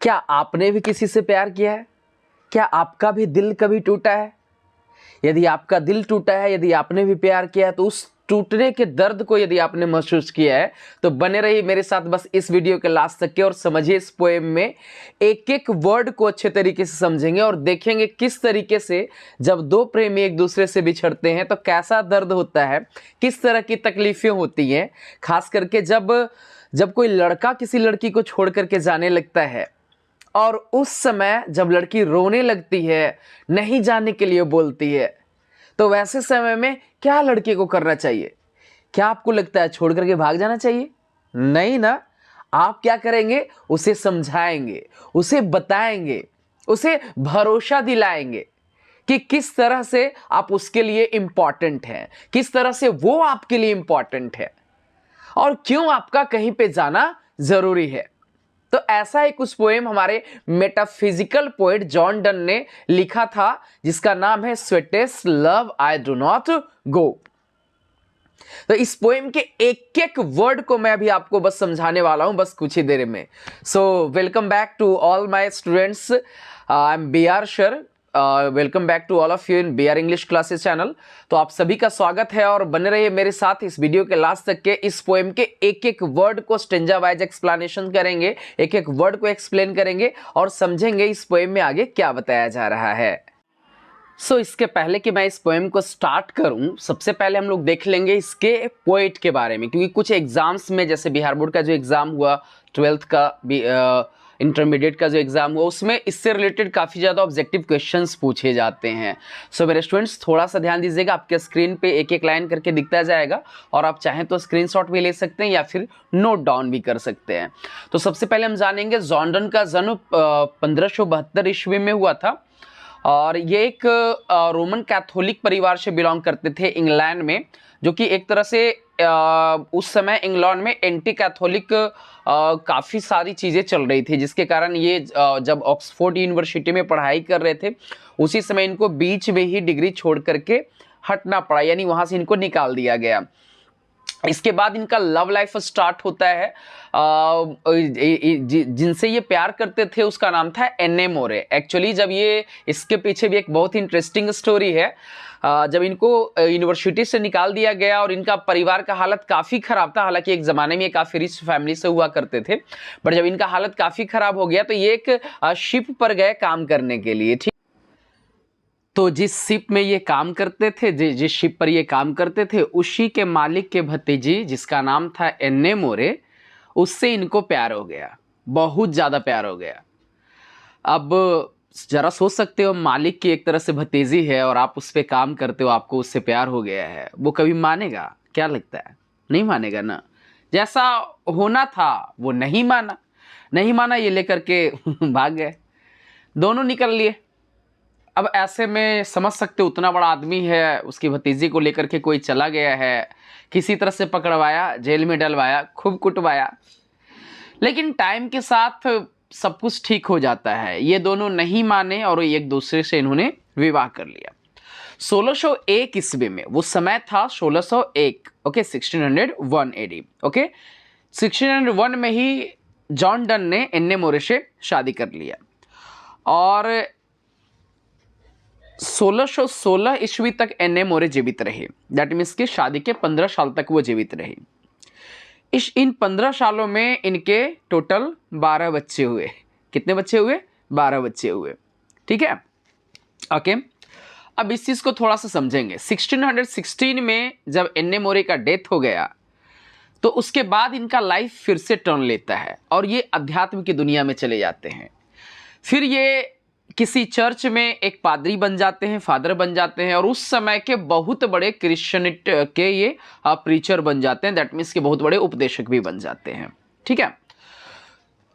क्या आपने भी किसी से प्यार किया है? क्या आपका भी दिल कभी टूटा है? यदि आपका दिल टूटा है, यदि आपने भी प्यार किया है, तो उस टूटने के दर्द को यदि आपने महसूस किया है तो बने रहिए मेरे साथ बस इस वीडियो के लास्ट तक के और समझिए इस पोएम में एक एक वर्ड को अच्छे तरीके से समझेंगे और देखेंगे किस तरीके से जब दो प्रेमी एक दूसरे से बिछड़ते हैं तो कैसा दर्द होता है, किस तरह की तकलीफें होती हैं। खास करके जब कोई लड़का किसी लड़की को छोड़ करके जाने लगता है और उस समय जब लड़की रोने लगती है, नहीं जाने के लिए बोलती है, तो वैसे समय में क्या लड़के को करना चाहिए? क्या आपको लगता है छोड़ करके भाग जाना चाहिए? नहीं ना। आप क्या करेंगे? उसे समझाएंगे, उसे बताएंगे, उसे भरोसा दिलाएंगे कि किस तरह से आप उसके लिए इंपॉर्टेंट हैं, किस तरह से वो आपके लिए इंपॉर्टेंट है और क्यों आपका कहीं पे जाना जरूरी है। तो ऐसा एक उस पोएम हमारे मेटाफिजिकल पोएट जॉन डन ने लिखा था जिसका नाम है sweetest love I do not गो। तो इस पोएम के एक एक वर्ड को मैं अभी आपको बस समझाने वाला हूं बस कुछ ही देर में। So welcome back to all my students, I am B R sir. Welcome back to all of you in BR English classes channel. तो आप सभी का स्वागत है और बने रहिए मेरे साथ इस वीडियो के लास्ट तक के। इस पोएम के एक एक वर्ड को स्टेंजा वाइज एक्सप्लेनेशन करेंगे, एक एक वर्ड को एक्सप्लेन करेंगे और समझेंगे इस पोएम में आगे क्या बताया जा रहा है। इसके पहले कि मैं इस पोएम को स्टार्ट करूं, सबसे पहले हम लोग देख लेंगे इसके पोएट के बारे में, क्योंकि कुछ एग्जाम्स में जैसे बिहार बोर्ड का जो एग्जाम हुआ, 12th का इंटरमीडिएट का जो एग्जाम हुआ, उसमें इससे रिलेटेड काफ़ी ज़्यादा ऑब्जेक्टिव क्वेश्चंस पूछे जाते हैं। मेरे स्टूडेंट्स थोड़ा सा ध्यान दीजिएगा, आपके स्क्रीन पे एक एक लाइन करके दिखता जाएगा और आप चाहें तो स्क्रीनशॉट भी ले सकते हैं या फिर नोट डाउन भी कर सकते हैं। तो सबसे पहले हम जानेंगे जॉन डन का जन्म 1572 ईस्वी में हुआ था और ये एक रोमन कैथोलिक परिवार से बिलोंग करते थे इंग्लैंड में, जो कि एक तरह से उस समय इंग्लैंड में एंटी कैथोलिक काफ़ी सारी चीज़ें चल रही थी, जिसके कारण ये जब ऑक्सफोर्ड यूनिवर्सिटी में पढ़ाई कर रहे थे उसी समय इनको बीच में ही डिग्री छोड़ करके हटना पड़ा, यानी वहाँ से इनको निकाल दिया गया। इसके बाद इनका लव लाइफ स्टार्ट होता है। जिनसे ये प्यार करते थे उसका नाम था एन्ने मोरे। एक्चुअली जब ये इसके पीछे भी एक बहुत ही इंटरेस्टिंग स्टोरी है। जब इनको यूनिवर्सिटी से निकाल दिया गया और इनका परिवार का हालत काफ़ी ख़राब था, हालांकि एक ज़माने में ये काफ़ी रिच फैमिली से हुआ करते थे, बट जब इनका हालत काफ़ी ख़राब हो गया तो ये एक शिप पर गए काम करने के लिए। ठीक, तो जिस शिप में ये काम करते थे, जिस शिप पर ये काम करते थे, उसी के मालिक के भतीजी जिसका नाम था एन्ने मोरे, उससे इनको प्यार हो गया, बहुत ज़्यादा प्यार हो गया। अब जरा सोच सकते हो, मालिक की एक तरह से भतीजी है और आप उस पर काम करते हो, आपको उससे प्यार हो गया है, वो कभी मानेगा? क्या लगता है? नहीं मानेगा ना। जैसा होना था वो नहीं माना, नहीं माना, ये लेकर के भाग गए, दोनों निकल लिए। अब ऐसे में समझ सकते हो, उतना बड़ा आदमी है, उसकी भतीजी को लेकर के कोई चला गया है, किसी तरह से पकड़वाया, जेल में डलवाया, खूब कुटवाया, लेकिन टाइम के साथ सब कुछ ठीक हो जाता है। ये दोनों नहीं माने और एक दूसरे से इन्होंने विवाह कर लिया। 1601 ईस्वी में, वो समय था 1601, ओके, 1601 AD, ओके, 1601 में ही जॉन डन ने एन्ने मोरे से शादी कर लिया और 1616 ईस्वी तक एन्ने मोरे जीवित रहे। दैट मीन्स कि शादी के 15 साल तक वो जीवित रहे। इन 15 सालों में इनके टोटल 12 बच्चे हुए। कितने बच्चे हुए? 12 बच्चे हुए। ठीक है, ओके। अब इस चीज़ को थोड़ा सा समझेंगे। 1616 में जब एन्ने मोरे का डेथ हो गया तो उसके बाद इनका लाइफ फिर से टर्न लेता है और ये अध्यात्म की दुनिया में चले जाते हैं। फिर ये किसी चर्च में एक पादरी बन जाते हैं, फादर बन जाते हैं और उस समय के बहुत बड़े क्रिश्चियन के ये प्रीचर बन जाते हैं। दैट मीन्स के बहुत बड़े उपदेशक भी बन जाते हैं। ठीक है,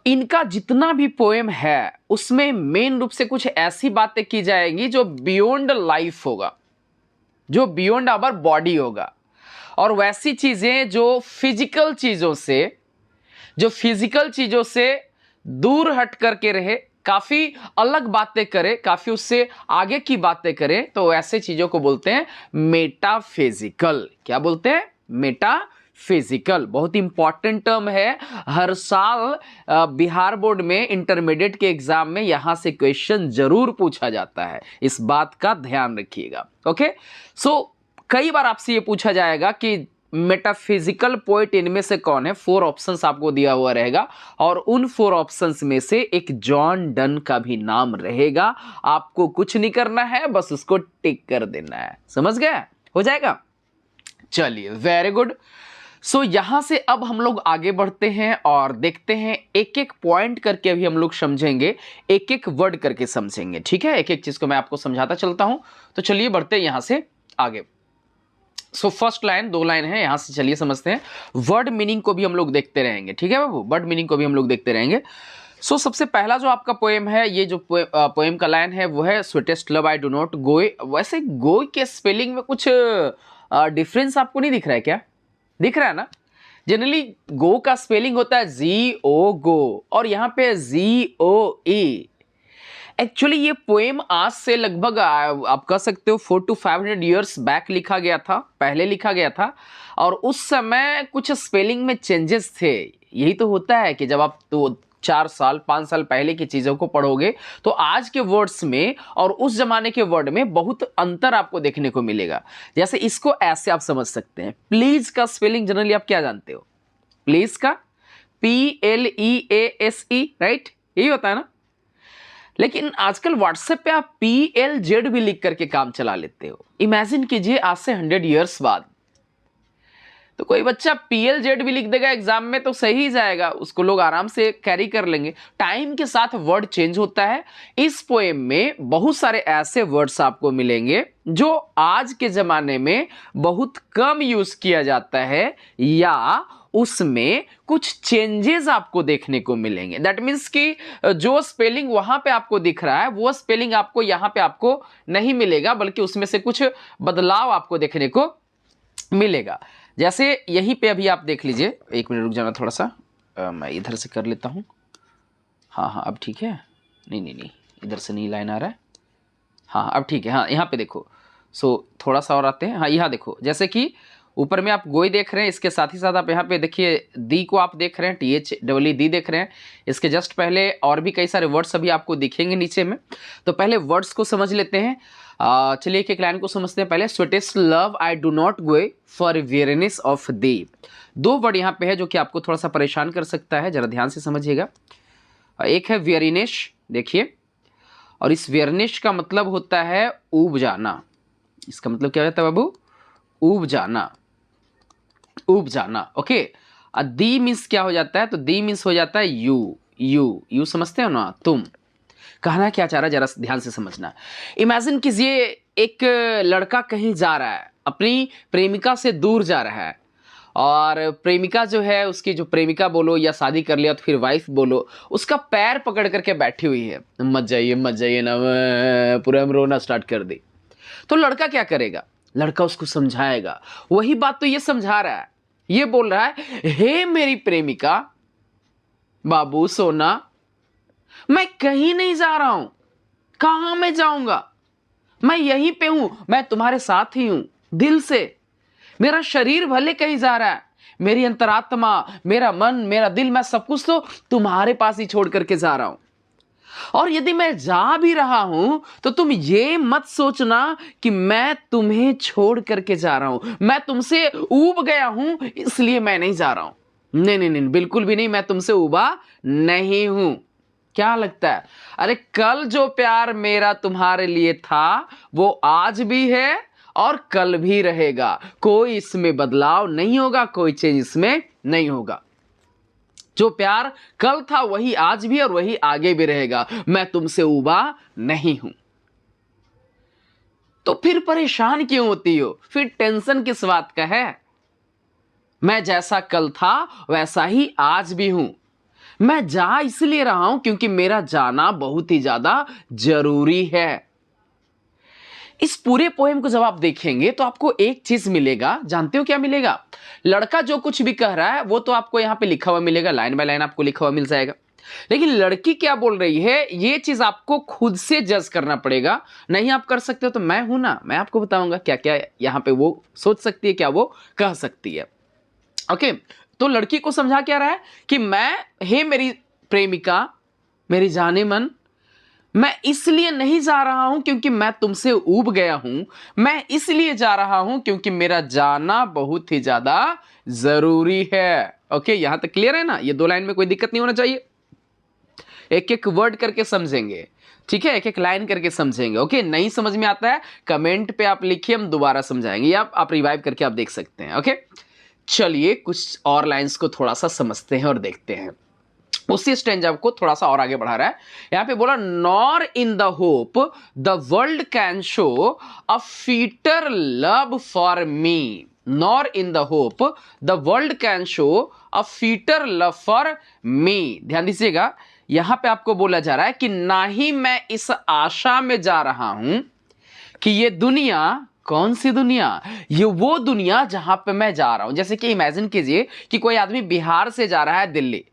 इनका जितना भी पोएम है उसमें मेन रूप से कुछ ऐसी बातें की जाएंगी जो बियॉन्ड लाइफ होगा, जो बियॉन्ड आवर बॉडी होगा, और वैसी चीजें जो फिजिकल चीजों से दूर हट करके रहे, काफी अलग बातें करे, काफी उससे आगे की बातें करे, तो ऐसे चीजों को बोलते हैं मेटाफिजिकल। क्या बोलते हैं? मेटाफिजिकल। फिजिकल, बहुत इंपॉर्टेंट टर्म है। हर साल बिहार बोर्ड में इंटरमीडिएट के एग्जाम में यहां से क्वेश्चन जरूर पूछा जाता है, इस बात का ध्यान रखिएगा। ओके, सो कई बार आपसे ये पूछा जाएगा कि मेटाफिजिकल पोएट इनमें से कौन है। 4 ऑप्शंस आपको दिया हुआ रहेगा और उन 4 ऑप्शंस में से एक जॉन डन का भी नाम रहेगा। आपको कुछ नहीं करना है, बस उसको टिक कर देना है। समझ गए? हो जाएगा? चलिए, वेरी गुड। सो यहां से अब हम लोग आगे बढ़ते हैं और देखते हैं, एक एक पॉइंट करके अभी हम लोग समझेंगे, एक एक वर्ड करके समझेंगे। ठीक है, एक एक चीज को मैं आपको समझाता चलता हूं। तो चलिए बढ़ते हैं यहां से आगे। सो फर्स्ट लाइन, 2 लाइन है, यहां से चलिए समझते हैं। वर्ड मीनिंग को भी हम लोग देखते रहेंगे। ठीक है बाबू, वर्ड मीनिंग को भी हम लोग देखते रहेंगे। सो सबसे पहला जो आपका पोएम है, ये जो पोएम का लाइन है वो है sweetest love I do not गो। वैसे गो के स्पेलिंग में कुछ डिफरेंस आपको नहीं दिख रहा है क्या? दिख रहा है ना? जनरली गो का स्पेलिंग होता है GO गो, और यहां पे GOE। एक्चुअली ये पोएम आज से लगभग आप कह सकते हो 400 to 500 ईयर्स बैक लिखा गया था, पहले लिखा गया था, और उस समय कुछ स्पेलिंग में चेंजेस थे। यही तो होता है कि जब आप तो 4 साल 5 साल पहले की चीजों को पढ़ोगे तो आज के वर्ड्स में और उस जमाने के वर्ड में बहुत अंतर आपको देखने को मिलेगा। जैसे इसको ऐसे आप समझ सकते हैं, प्लीज का स्पेलिंग जनरली आप क्या जानते हो? प्लीज का PLEASE, राइट? यही होता है ना? लेकिन आजकल व्हाट्सएप पे आप PLZ भी लिख करके काम चला लेते हो। इमेजिन कीजिए आज से 100 ईयर्स बाद तो कोई बच्चा PLZ भी लिख देगा एग्जाम में तो सही ही जाएगा, उसको लोग आराम से कैरी कर लेंगे। टाइम के साथ वर्ड चेंज होता है। इस पोएम में बहुत सारे ऐसे वर्ड्स आपको मिलेंगे जो आज के जमाने में बहुत कम यूज किया जाता है, या उसमें कुछ चेंजेस आपको देखने को मिलेंगे। दैट मीन्स कि जो स्पेलिंग वहां पे आपको दिख रहा है वो स्पेलिंग आपको यहां पे आपको नहीं मिलेगा, बल्कि उसमें से कुछ बदलाव आपको देखने को मिलेगा। जैसे यहीं पे अभी आप देख लीजिए, 1 मिनट रुक जाना थोड़ा सा, मैं इधर से कर लेता हूं। हाँ, अब ठीक है। नहीं, इधर से नहीं लाइन आ रहा है। हाँ, अब ठीक है। हाँ, यहाँ पे देखो। सो थोड़ा सा और आते हैं। हाँ, यहाँ देखो, जैसे कि ऊपर में आप गोई देख रहे हैं, इसके साथ ही साथ आप यहाँ पे देखिए दी को आप देख रहे हैं, THEED देख रहे हैं। इसके जस्ट पहले और भी कई सारे वर्ड्स अभी आपको दिखेंगे नीचे में। तो पहले वर्ड्स को समझ लेते हैं। चलिए एक एक लाइन को समझते हैं पहले। Sweetest love I do not go for weariness of thee. 2 word यहाँ पे है जो कि आपको थोड़ा सा परेशान कर सकता है, जरा ध्यान से समझिएगा। एक है वेयरनेस, देखिए, और इस वेयरनेस का मतलब होता है ऊब जाना। इसका मतलब क्या होता है बाबू? ऊब जाना, ऊब जाना। ओके, दी मीन्स क्या हो जाता है? तो दी मीन्स हो जाता है यू समझते हो ना, तुम। कहना क्या चाह रहा है जरा ध्यान से समझना। इमेजिन कीजिए एक लड़का कहीं जा रहा है, अपनी प्रेमिका से दूर जा रहा है, और प्रेमिका जो है, उसकी जो प्रेमिका बोलो या शादी कर लिया तो फिर वाइफ बोलो, उसका पैर पकड़ करके बैठी हुई है, मत जाइए ना, पूरा रोना स्टार्ट कर दी। तो लड़का क्या करेगा? लड़का उसको समझाएगा। वही बात तो ये समझा रहा है, ये बोल रहा है, हे मेरी प्रेमिका, बाबू सोना, मैं कहीं नहीं जा रहा हूं। कहां मैं जाऊंगा? मैं यहीं पे हूं, मैं तुम्हारे साथ ही हूं दिल से। मेरा शरीर भले कहीं जा रहा है, मेरी अंतरात्मा, मेरा मन, मेरा दिल, मैं सब कुछ तो तुम्हारे पास ही छोड़ करके जा रहा हूं। और यदि मैं जा भी रहा हूं तो तुम ये मत सोचना कि मैं तुम्हें छोड़ करके जा रहा हूं, मैं तुमसे ऊब गया हूं इसलिए मैं नहीं जा रहा हूं। नहीं, बिल्कुल भी नहीं, मैं तुमसे ऊबा नहीं हूं। क्या लगता है? अरे कल जो प्यार मेरा तुम्हारे लिए था वो आज भी है और कल भी रहेगा। कोई इसमें बदलाव नहीं होगा, कोई चेंज इसमें नहीं होगा। जो प्यार कल था वही आज भी और वही आगे भी रहेगा। मैं तुमसे ऊबा नहीं हूं। तो फिर परेशान क्यों होती हो? फिर टेंशन किस बात का है? मैं जैसा कल था वैसा ही आज भी हूं। मैं जा इसलिए रहा हूं क्योंकि मेरा जाना बहुत ही ज्यादा जरूरी है। इस पूरे पोएम को जब आप देखेंगे तो आपको एक चीज मिलेगा। जानते हो क्या मिलेगा? लड़का जो कुछ भी कह रहा है वो तो आपको यहां पे लिखा हुआ मिलेगा, लाइन बाय लाइन आपको लिखा हुआ मिल जाएगा। लेकिन लड़की क्या बोल रही है ये चीज आपको खुद से जज करना पड़ेगा। नहीं आप कर सकते हो तो मैं हूं ना, मैं आपको बताऊंगा क्या क्या यहां पे वो सोच सकती है, क्या वो कह सकती है। ओके, तो लड़की को समझा क्या रहा है कि हे मेरी प्रेमिका, मेरी जाने मन, मैं इसलिए नहीं जा रहा हूं क्योंकि मैं तुमसे ऊब गया हूं, मैं इसलिए जा रहा हूं क्योंकि मेरा जाना बहुत ही ज्यादा जरूरी है। ओके, यहां तक क्लियर है ना? ये 2 लाइन में कोई दिक्कत नहीं होना चाहिए। एक एक वर्ड करके समझेंगे, ठीक है, एक एक लाइन करके समझेंगे। ओके, नहीं समझ में आता है कमेंट पे आप लिखिए, हम दोबारा समझाएंगे, या आप रिवाइव करके आप देख सकते हैं। ओके, चलिए कुछ और लाइंस को थोड़ा सा समझते हैं और देखते हैं। उसी स्टेंजा को थोड़ा सा और आगे बढ़ा रहा है। यहां पे बोला nor in the hope the world can show a fitter love for me, nor in the hope the world can show a fitter love for me. ध्यान दीजिएगा, यहां पे आपको बोला जा रहा है कि ना ही मैं इस आशा में जा रहा हूं कि ये दुनिया, कौन सी दुनिया? ये वो दुनिया जहां पे मैं जा रहा हूं। जैसे कि इमेजिन कीजिए कि कोई आदमी बिहार से जा रहा है दिल्ली,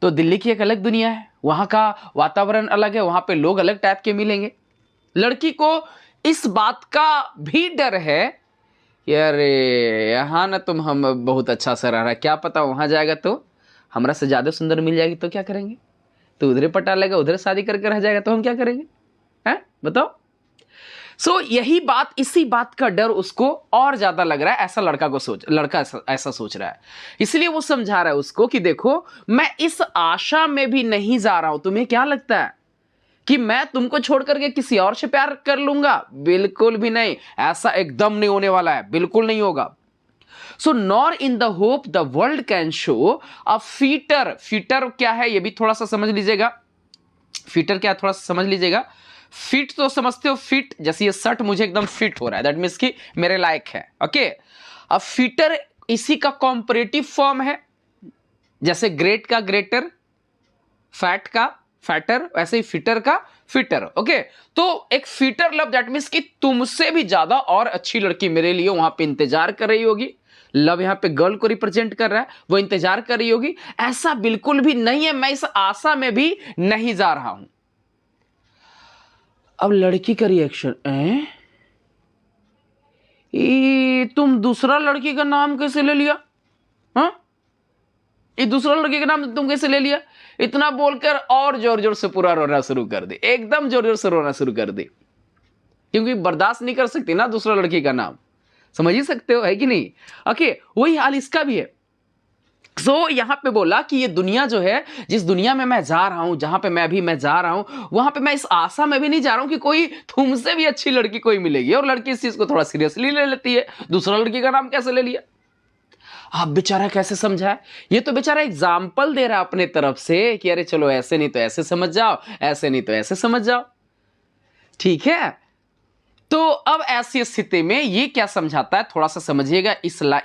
तो दिल्ली की एक अलग दुनिया है, वहां का वातावरण अलग है, वहां पे लोग अलग टाइप के मिलेंगे। लड़की को इस बात का भी डर है, यार यहां ना तुम हम बहुत अच्छा सा रह रहा है, क्या पता वहां जाएगा तो हमरा से ज्यादा सुंदर मिल जाएगी तो क्या करेंगे? तो उधर पटा लेगा, उधर शादी करके रह जाएगा तो हम क्या करेंगे? हैं बताओ। सो यही बात, इसी बात का डर उसको और ज्यादा लग रहा है, ऐसा लड़का ऐसा सोच रहा है। इसलिए वो समझा रहा है उसको कि देखो, मैं इस आशा में भी नहीं जा रहा हूं। तुम्हें क्या लगता है कि मैं तुमको छोड़ करके किसी और से प्यार कर लूंगा? बिल्कुल भी नहीं, ऐसा एकदम नहीं होने वाला है, बिल्कुल नहीं होगा। So nor in the hope the world can show a fitter. Fitter क्या है ये भी थोड़ा सा समझ लीजिएगा। फीटर क्या, थोड़ा सा समझ लीजिएगा। फिट तो समझते हो, फिट जैसे ये शर्ट मुझे एकदम फिट हो रहा है, दैट मीन्स कि मेरे लायक है। ओके, अब फीटर इसी का कॉम्परेटिव फॉर्म है, जैसे ग्रेट का ग्रेटर, फैट का फैटर, वैसे ही फिटर का फिटर। ओके, तो एक फिटर लव, दैट मीन्स कि तुमसे भी ज्यादा और अच्छी लड़की मेरे लिए वहां पे इंतजार कर रही होगी। लव यहां पे गर्ल को रिप्रेजेंट कर रहा है, वो इंतजार कर रही होगी। ऐसा बिल्कुल भी नहीं है, मैं इस आशा में भी नहीं जा रहा हूं। अब लड़की का रिएक्शन, तुम दूसरा लड़की का नाम कैसे ले लिया? हाँ, ये दूसरा लड़की का नाम तुम कैसे ले लिया? इतना बोलकर और जोर जोर से पूरा रोना शुरू कर दे, एकदम जोर जोर से रोना शुरू कर दे, क्योंकि बर्दाश्त नहीं कर सकती ना दूसरा लड़की का नाम। समझ ही सकते हो, है कि नहीं? ओके, वही हाल इसका भी है। सो यहां पे बोला कि ये दुनिया जो है, जिस दुनिया में मैं जा रहा हूं, जहां पे मैं जा रहा हूं, वहां पे मैं इस आशा में भी नहीं जा रहा हूं कि कोई तुमसे भी अच्छी लड़की कोई मिलेगी। और लड़की इस चीज को थोड़ा सीरियसली ले लेती है, दूसरा लड़की का नाम कैसे ले लिया? आप बेचारा कैसे समझा है? ये तो बेचारा एग्जाम्पल दे रहा है अपने तरफ से कि अरे चलो ऐसे नहीं तो ऐसे समझ जाओ, ऐसे नहीं तो ऐसे समझ जाओ, ठीक है। तो अब ऐसी स्थिति में ये क्या समझाता है, थोड़ा सा समझिएगा।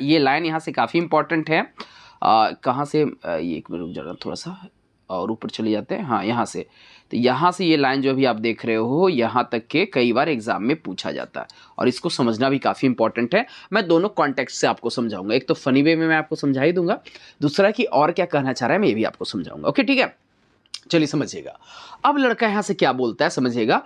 ये लाइन यहां से काफी इंपॉर्टेंट है। कहां से, ये एक मिनट रुक जाना, थोड़ा सा और ऊपर चले जाते हैं। हाँ, यहां से। तो यहां से ये लाइन जो अभी आप देख रहे हो, यहां तक के कई बार एग्जाम में पूछा जाता है, और इसको समझना भी काफी इंपॉर्टेंट है। मैं दोनों कॉन्टेक्स्ट से आपको समझाऊंगा, एक तो फनी वे में मैं आपको समझा ही दूंगा, दूसरा कि और क्या कहना चाह रहा है मैं ये भी आपको समझाऊंगा। ओके, ठीक है, चलिए समझिएगा। अब लड़का यहां से क्या बोलता है, समझिएगा।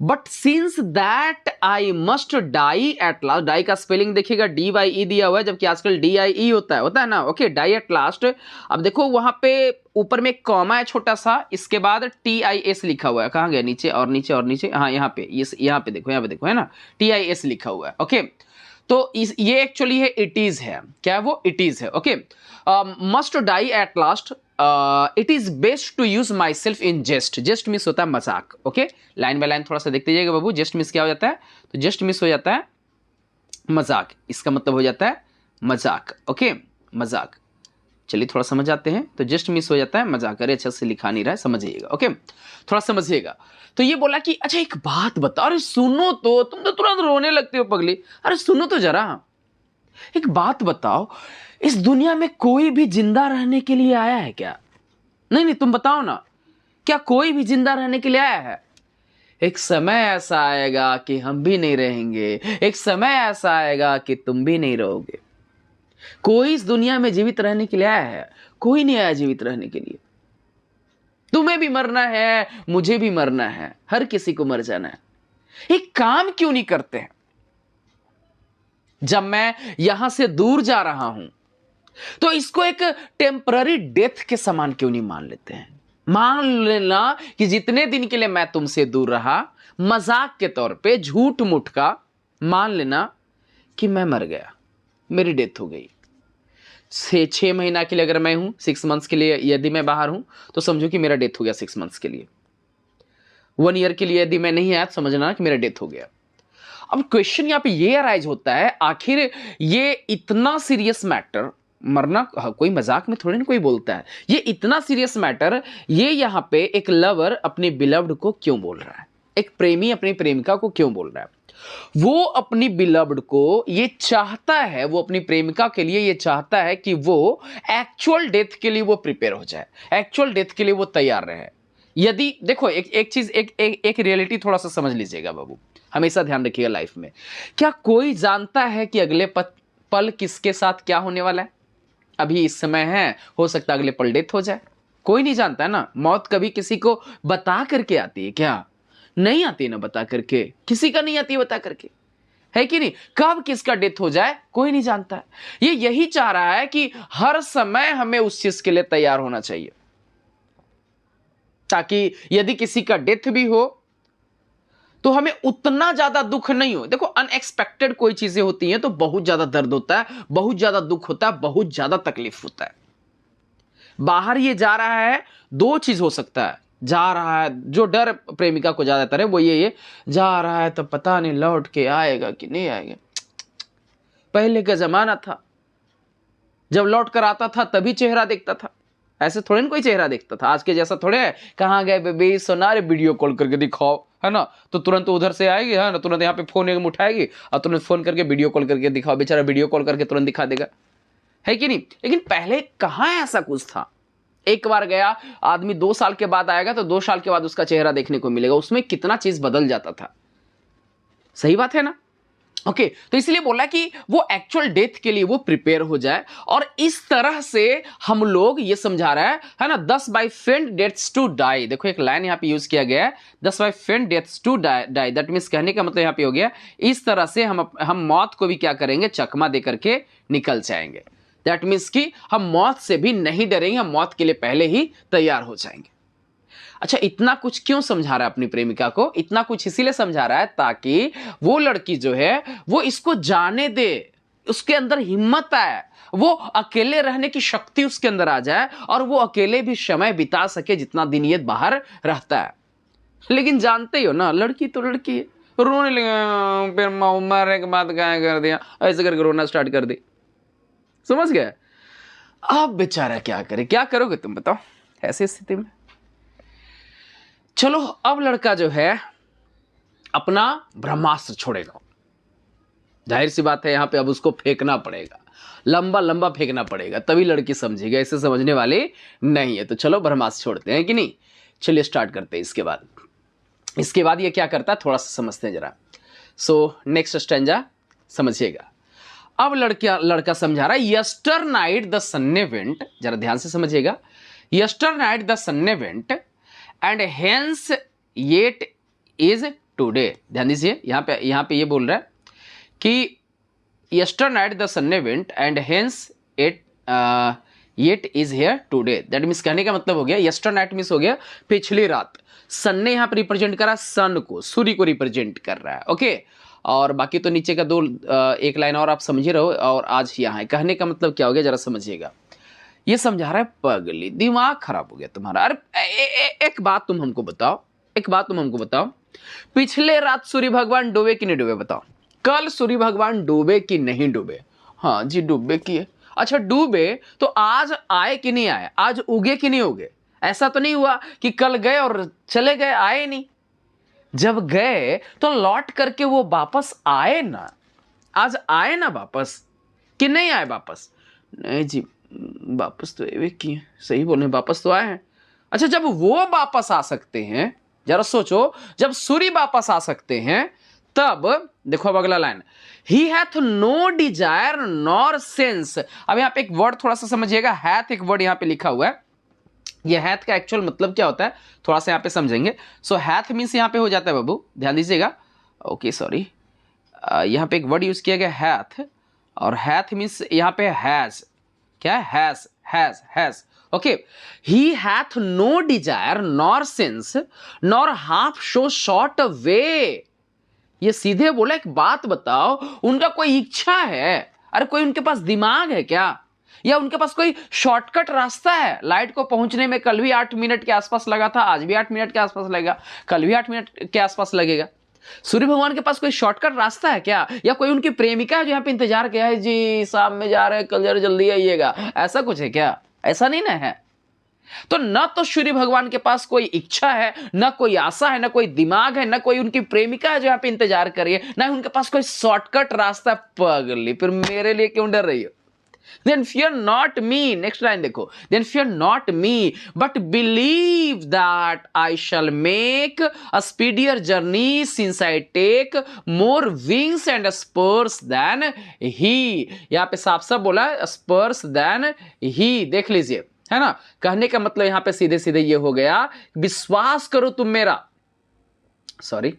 But since that I must die at last, die का स्पेलिंग देखिएगा, DYE दिया हुआ है, जबकि आजकल DIE होता है ना। Okay, die at last. अब देखो वहां पे ऊपर में एक कॉमा है छोटा सा, इसके बाद TIS लिखा हुआ है। कहां गया? नीचे और नीचे और नीचे, हाँ यहाँ पे, यहाँ पे देखो है ना, TIS लिखा हुआ है। ओके, तो ये एक्चुअली है इट इज है, क्या है वो? इट इज है। Okay, must die at last, it is best to use myself in jest. Jest means होता है मजाक। ओके, लाइन बाय लाइन थोड़ा सा देखते जाइएगा बाबू। जेस्ट मिस क्या हो जाता है? तो जेस्ट मिस हो जाता है मजाक, इसका मतलब हो जाता है मजाक। ओके, मजाक। चलिए थोड़ा समझ आते हैं। तो जस्ट मिस हो जाता है मजाक। अरे अच्छा से लिखा नहीं रहा है, समझिएगा। ओके, थोड़ा समझिएगा। तो ये बोला कि अच्छा एक बात बताओ, अरे सुनो तो, तुम तो तुरंत रोने लगते हो पगली, अरे सुनो तो जरा, एक बात बताओ, इस दुनिया में कोई भी जिंदा रहने के लिए आया है क्या? नहीं, तुम बताओ ना, क्या कोई भी जिंदा रहने के लिए आया है? एक समय ऐसा आएगा कि हम भी नहीं रहेंगे, एक समय ऐसा आएगा कि तुम भी नहीं रहोगे। कोई इस दुनिया में जीवित रहने के लिए आया है? कोई नहीं आया जीवित रहने के लिए। तुम्हें भी मरना है, मुझे भी मरना है, हर किसी को मर जाना है। एक काम क्यों नहीं करते हैं? जब मैं यहां से दूर जा रहा हूं, तो इसको एक टेम्पररी डेथ के समान क्यों नहीं मान लेते हैं? मान लेना कि जितने दिन के लिए मैं तुमसे दूर रहा, मजाक के तौर पे, झूठ मूठ का मान लेना कि मैं मर गया, मेरी डेथ हो गई। 6 महीना के लिए अगर मैं हूं, 6 मंथ्स के लिए यदि मैं बाहर हूं, तो समझो कि मेरा डेथ हो गया 6 मंथ्स के लिए। 1 ईयर के लिए यदि मैं नहीं आया तो समझना कि मेरा डेथ हो गया। अब क्वेश्चन यहां पे ये अराइज होता है, आखिर ये इतना सीरियस मैटर, मरना कोई मजाक में थोड़ी ना कोई बोलता है, ये इतना सीरियस मैटर ये यहां पे एक लवर अपने बिलव्ड को क्यों बोल रहा है, एक प्रेमी अपनी प्रेमिका को क्यों बोल रहा है? वो अपनी बिलव्ड को ये चाहता है, वो अपनी प्रेमिका के लिए ये चाहता है कि वो एक्चुअल डेथ के लिए वो प्रिपेयर हो जाए, एक्चुअल डेथ के लिए वो तैयार रहे। यदि देखो एक चीज, एक रियलिटी थोड़ा सा समझ लीजिएगा बाबू, हमेशा ध्यान रखिएगा लाइफ में। क्या कोई जानता है कि अगले पल किसके साथ क्या होने वाला है? अभी इस समय है, हो सकता है अगले पल डेथ हो जाए। कोई नहीं जानता है ना। मौत कभी किसी को बता करके आती है क्या? नहीं आती ना बता करके, किसी का नहीं आती बता करके, है कि नहीं? कब किसका डेथ हो जाए कोई नहीं जानता है। ये यही चाह रहा है कि हर समय हमें उस चीज के लिए तैयार होना चाहिए, ताकि यदि किसी का डेथ भी हो तो हमें उतना ज्यादा दुख नहीं हो। देखो अनएक्सपेक्टेड कोई चीजें होती हैं तो बहुत ज्यादा दर्द होता है, बहुत ज्यादा दुख होता है, बहुत ज्यादा तकलीफ होता है। बाहर ये जा रहा है, दो चीज हो सकता है। जा रहा है, जो डर प्रेमिका को ज्यादातर है वो ये जा रहा है तो पता नहीं लौट के आएगा कि नहीं आएगा। पहले का जमाना था जब लौट कर आता था तभी चेहरा देखता था, ऐसे थोड़े ना कोई चेहरा देखता था। आज के जैसा थोड़े है, कहाँ गए बेबी सोना रे, वीडियो कॉल करके दिखाओ, है ना, तो तुरंत उधर से आएगी, है ना, तुरंत यहाँ पे फोन उठाएगी और तुरंत फोन करके वीडियो कॉल करके दिखाओ। बेचारा वीडियो कॉल करके तुरंत दिखा देगा, है कि नहीं? लेकिन पहले कहाँ ऐसा कुछ था। एक बार गया आदमी, 2 साल के बाद आएगा तो 2 साल के बाद उसका चेहरा देखने को मिलेगा। उसमें कितना चीज बदल जाता था। सही बात है ना? ओके, तो इसलिए बोला कि वो एक्चुअल डेथ के लिए वो प्रिपेयर हो जाए। और इस तरह से हम लोग ये समझा रहा है ना, 10 by faint deaths to die। देखो एक लाइन यहाँ पे यूज किया गया है, 10 by faint deaths to die। That means कहने का मतलब यहाँ पे हो गया, इस तरह से हम मौत को भी क्या करेंगे, चकमा दे करके निकल जाएंगे। दैट मीन्स कि हम मौत से भी नहीं डरेंगे, हम मौत के लिए पहले ही तैयार हो जाएंगे। अच्छा, इतना कुछ क्यों समझा रहा है अपनी प्रेमिका को? इतना कुछ इसीलिए समझा रहा है ताकि वो लड़की जो है वो इसको जाने दे, उसके अंदर हिम्मत आए, वो अकेले रहने की शक्ति उसके अंदर आ जाए और वो अकेले भी समय बिता सके जितना दिन ये बाहर रहता है। लेकिन जानते ही हो ना, लड़की तो लड़की है, रोने लगे, फिर मरने के बाद क्या कर दिया, ऐसे करके रोना स्टार्ट कर दी। समझ गए? अब बेचारा क्या करे, क्या करोगे तुम बताओ ऐसी स्थिति में? चलो, अब लड़का जो है अपना ब्रह्मास्त्र छोड़ेगा। जाहिर सी बात है, यहां पे अब उसको फेंकना पड़ेगा, लंबा लंबा फेंकना पड़ेगा, तभी लड़की समझेगी, ऐसे समझने वाले नहीं है। तो चलो ब्रह्मास्त्र छोड़ते हैं कि नहीं। चलिए स्टार्ट करते हैं। इसके बाद ये क्या करता है थोड़ा सा समझते हैं जरा। सो नेक्स्ट स्टैंजा समझिएगा। अब लड़का समझा रहा है, yesternight the sun went, जरा ध्यान से समझिएगा। Yesternight the sun went and hence yet is today. ध्यान दीजिए, यहां पे ये बोल रहा है कि yesternight the sun went and hence yet is here today. That means कहने का मतलब हो गया, यस्टर नाइट मीन्स हो गया पिछली रात। सन ने यहां पर रिप्रेजेंट करा सन को, सूर्य को रिप्रेजेंट कर रहा है। ओके, और बाकी तो नीचे का एक लाइन और आप समझे रहो, और आज यहाँ है। कहने का मतलब क्या हो गया जरा समझिएगा। ये समझा रहा है, पगली दिमाग खराब हो गया तुम्हारा। अरे एक बात तुम हमको बताओ, पिछले रात सूर्य भगवान डूबे कि नहीं डूबे बताओ? कल सूर्य भगवान डूबे कि नहीं डूबे? हाँ जी, डूबे की है। अच्छा, डूबे तो आज आए कि नहीं आए? आज उगे कि नहीं उगे? ऐसा तो नहीं हुआ कि कल गए और चले गए, आए नहीं। जब गए तो लौट करके वो वापस आए ना, आज आए ना वापस कि नहीं आए वापस? नहीं जी, वापस तो ये किए, सही बोले, वापस तो आए हैं। अच्छा, जब वो वापस आ सकते हैं, जरा सोचो, जब सूर्य वापस आ सकते हैं तब देखो अब अगला line, he hath no desire nor sense. अब यहां पे एक वर्ड थोड़ा सा समझिएगा, हैथ एक वर्ड यहां पे लिखा हुआ है। ये हैथ का एक्चुअल मतलब क्या होता है थोड़ा सा यहां पे समझेंगे। सो हैथ मीन्स यहां पे हो जाता है बाबू, ध्यान दीजिएगा। ओके सॉरी, यहां पे एक वर्ड यूज किया गया हैथ, और हैथ मीन्स यहां पे हैज। क्या है? Has. Okay, he hath no desire nor sense nor half so short way. ये सीधे बोला, एक बात बताओ, उनका कोई इच्छा है? अरे कोई उनके पास दिमाग है क्या? या उनके पास कोई शॉर्टकट रास्ता है लाइट को पहुंचने में? कल भी 8 मिनट के आसपास लगा था, आज भी 8 मिनट के आसपास लगेगा, कल भी 8 मिनट के आसपास लगेगा। सूर्य भगवान के पास कोई शॉर्टकट रास्ता है क्या? या कोई उनकी प्रेमिका है जो यहाँ पे इंतजार किया है, जी शाम में जा रहे हैं, कल जल्दी आइएगा, ऐसा कुछ है क्या? ऐसा नहीं ना है। तो न तो सूर्य भगवान के पास कोई इच्छा है, न कोई आशा है, न कोई दिमाग है, न कोई उनकी प्रेमिका है जो यहाँ पे इंतजार कर रही है, न उनके पास कोई शॉर्टकट रास्ता। पगली, फिर मेरे लिए क्यों डर रही हो? Then fear not me. Next line देखो, then fear not me, but believe that I shall make a speedier journey since I take more wings and spurs than he. यहाँ पे साफ साफ बोला spurs than he, देख लीजिए, है ना। कहने का मतलब यहाँ पे सीधे सीधे ये हो गया, विश्वास करो तुम मेरा, सॉरी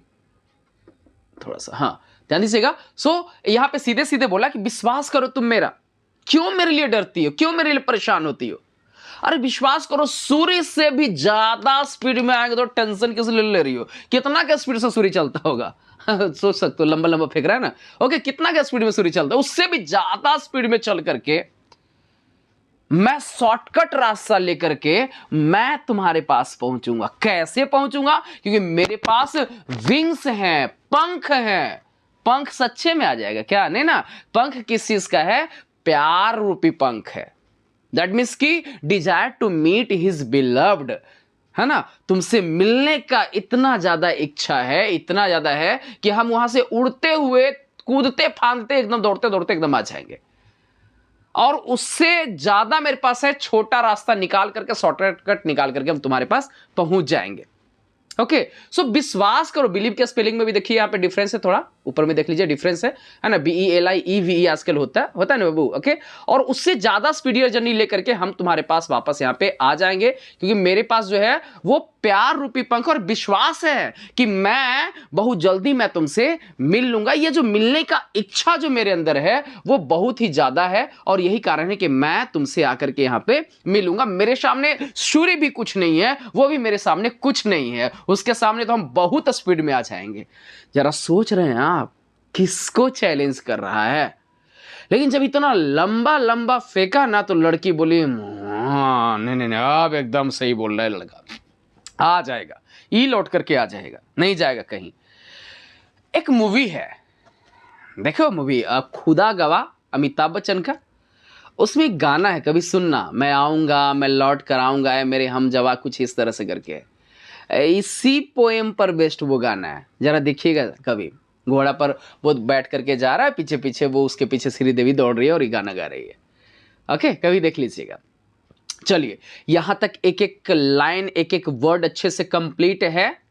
थोड़ा सा, हाँ ध्यान दीजिएगा। सो यहाँ पे सीधे सीधे बोला कि विश्वास करो तुम मेरा। क्यों मेरे लिए डरती हो? क्यों मेरे लिए परेशान होती हो? अरे विश्वास करो, सूर्य से भी ज्यादा स्पीड में आएंगे तो टेंशन किस लिए ले रही हो? कितना क्या स्पीड से सूर्य चलता होगा? सोच सकते हो, लंबा लंबा फेंक रहा है ना। ओके, कितना क्या स्पीड में सूर्य चलता है? उससे भी ज्यादा स्पीड में चल करके मैं शॉर्टकट रास्ता लेकर के मैं तुम्हारे पास पहुंचूंगा। कैसे पहुंचूंगा? क्योंकि मेरे पास विंग्स हैं, पंख हैं। पंख सच्चे में आ जाएगा क्या? नहीं ना। पंख किस चीज का है? प्यार रूपी पंख है। दैट मीन्स की desire to meet his beloved, है ना। तुमसे मिलने का इतना ज्यादा इच्छा है, इतना ज्यादा है कि हम वहां से उड़ते हुए, कूदते फांदते, एकदम दौड़ते दौड़ते एकदम आ जाएंगे। और उससे ज्यादा मेरे पास है छोटा रास्ता निकाल करके, शॉर्टकट निकाल करके हम तुम्हारे पास पहुंच जाएंगे। ओके, सो विश्वास करो, बिलीव के स्पेलिंग में भी देखिए यहाँ पे डिफरेंस है, थोड़ा ऊपर में देख लीजिए डिफरेंस है ना। BELIEVE आजकल होता है ना बाबू। ओके, और उससे ज्यादा स्पीडियर जर्नी लेकर के हम तुम्हारे पास वापस यहाँ पे आ जाएंगे, क्योंकि मेरे पास जो है वो प्यार रूपी पंख और विश्वास है कि मैं बहुत जल्दी मैं तुमसे मिल लूंगा। ये जो मिलने का इच्छा जो मेरे अंदर है वो बहुत ही ज्यादा है, और यही कारण है कि मैं तुमसे आकर के यहाँ पे मिलूंगा। मेरे सामने सूर्य भी कुछ नहीं है, वो भी मेरे सामने कुछ नहीं है, उसके सामने तो हम बहुत स्पीड में आ जाएंगे। जरा सोच रहे हैं आप, किसको चैलेंज कर रहा है? लेकिन जब इतना लंबा लंबा फेंका ना, तो लड़की बोली नहीं, अब एकदम सही बोल रहा है लड़का, आ जाएगा, ई लौट करके आ जाएगा, नहीं जाएगा कहीं। एक मूवी है, देखो मूवी खुदा गवाह, अमिताभ बच्चन का। उसमें एक गाना है, कभी सुनना, मैं आऊंगा मैं लौट कर आऊंगा मेरे हम जवा, कुछ इस तरह से करके। इसी पोएम पर बेस्ड वो गाना है, जरा देखिएगा कभी। घोड़ा पर वो बैठ करके जा रहा है, पीछे पीछे वो उसके पीछे श्री देवी दौड़ रही है और ये गाना गा रही है। ओके, कभी देख लीजिएगा। चलिए, यहां तक एक एक लाइन, एक एक वर्ड अच्छे से कंप्लीट है।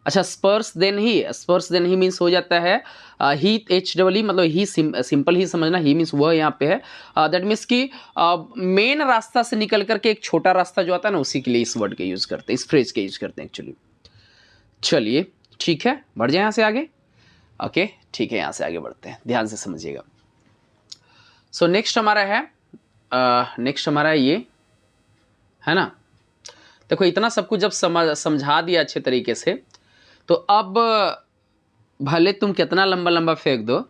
अच्छा, स्पर्स देन ही मीन्स हो जाता है ही, HEE, मतलब ही सिंपल ही समझना, ही मीन्स वह यहाँ पे है। दैट मीन्स कि मेन रास्ता से निकल करके एक छोटा रास्ता जो आता है ना, उसी के लिए इस वर्ड के यूज करते हैं, इस फ्रेज के यूज करते हैं एक्चुअली। चलिए ठीक है, बढ़ जाए यहाँ से आगे। ओके ठीक है, यहाँ से आगे बढ़ते हैं, ध्यान से समझिएगा। सो नेक्स्ट हमारा ये है ना। देखो, इतना सब कुछ जब समझा दिया अच्छे तरीके से, तो अब भले तुम कितना लंबा लंबा फेंक दो,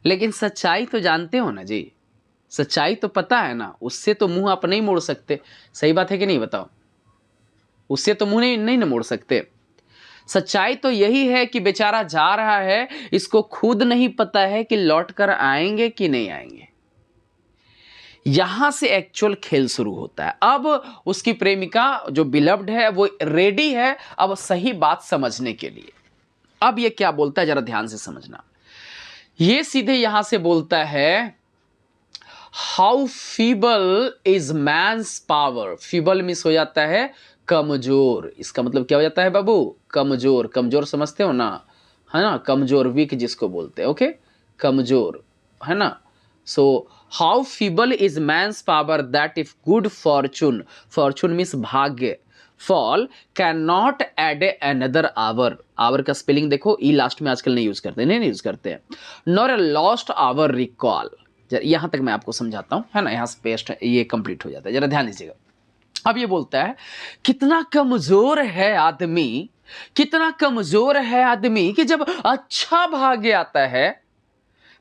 लेकिन सच्चाई तो जानते हो ना जी। सच्चाई तो पता है ना, उससे तो मुंह आप नहीं मोड़ सकते। सही बात है कि नहीं, बताओ? उससे तो मुंह नहीं ना मोड़ सकते। सच्चाई तो यही है कि बेचारा जा रहा है, इसको खुद नहीं पता है कि लौट कर आएंगे कि नहीं आएंगे। यहां से एक्चुअल खेल शुरू होता है। अब उसकी प्रेमिका जो बिलव्ड है वो रेडी है अब सही बात समझने के लिए। अब ये क्या बोलता है, जरा ध्यान से समझना। ये सीधे यहां से बोलता है, how feeble is man's power. Feeble miss हो जाता है कमजोर। इसका मतलब क्या हो जाता है बाबू? कमजोर। कमजोर समझते हो ना, है ना, कमजोर, वीक जिसको बोलते हैं। ओके, कमजोर, है ना। So how feeble is man's power that if good fortune, fortune means भाग्य, fall can not add another hour. Hour का स्पेलिंग देखो, ई लास्ट में आजकल नहीं यूज करते, नहीं यूज करते हैं। Nor a lost hour recall. यहां तक मैं आपको समझाता हूं, है ना, यहां से पेस्ट ये कंप्लीट हो जाता है, जरा ध्यान दीजिएगा। अब ये बोलता है कितना कमजोर है आदमी, कितना कमजोर है आदमी कि जब अच्छा भाग्य आता है,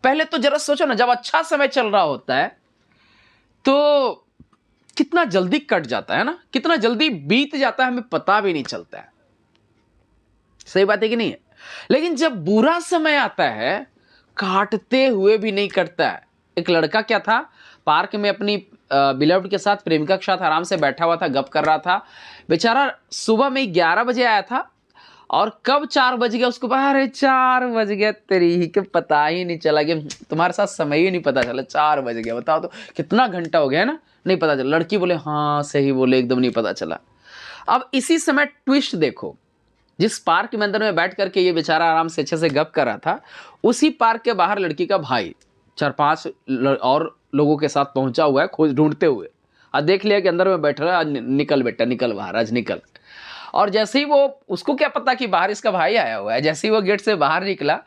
पहले तो जरा सोचो ना, जब अच्छा समय चल रहा होता है तो कितना जल्दी कट जाता है ना, कितना जल्दी बीत जाता है, हमें पता भी नहीं चलता है। सही बात है कि नहीं है? लेकिन जब बुरा समय आता है, काटते हुए भी नहीं कटता है। एक लड़का क्या था, पार्क में अपनी बिलव्ड के साथ, प्रेमिका के साथ आराम से बैठा हुआ था, गप कर रहा था। बेचारा सुबह में 11 बजे आया था और कब 4 बज गया उसको, अरे 4 बज गया, तेरी ही के पता ही नहीं चला कि तुम्हारे साथ समय ही नहीं पता चला, 4 बज गया। बताओ तो कितना घंटा हो गया है ना, नहीं पता चला। लड़की बोले हाँ सही बोले, एकदम नहीं पता चला। अब इसी समय ट्विस्ट देखो, जिस पार्क में अंदर में बैठ करके ये बेचारा आराम से अच्छे से गप कर रहा था, उसी पार्क के बाहर लड़की का भाई 4-5 और लोगों के साथ पहुंचा हुआ है, खोज ढूंढते हुए। और देख लिया कि अंदर में बैठ रहा है, निकल बेटा निकल बाहर, आज निकल। और जैसे ही वो, उसको क्या पता कि बाहर इसका भाई आया हुआ है, जैसे ही वो गेट से बाहर निकला,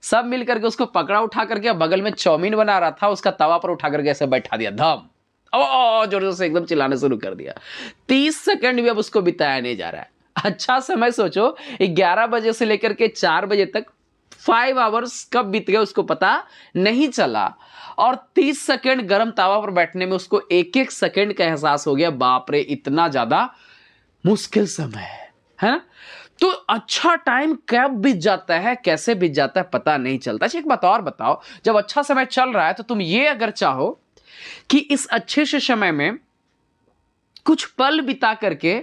सब मिल करके उसको पकड़ा, उठा करके बगल में चाउमीन बना रहा था, उसका तवा पर उठा करके ऐसे बैठा दिया, धम, ओ जोर जोर से एकदम चिल्लाने शुरू कर दिया। 30 सेकंड भी अब उसको बिताया नहीं जा रहा है। अच्छा समय सोचो, 11 बजे से लेकर के 4 बजे तक 5 आवर्स कब बीत गए उसको पता नहीं चला। और 30 सेकंड गर्म तावा पर बैठने में उसको एक एक सेकंड का एहसास हो गया, बाप रे इतना ज्यादा मुश्किल समय है ना। तो अच्छा टाइम कब बीत जाता है, कैसे बीत जाता है, पता नहीं चलता। अच्छा एक बात और बताओ, जब अच्छा समय चल रहा है तो तुम ये अगर चाहो कि इस अच्छे से समय में कुछ पल बिता करके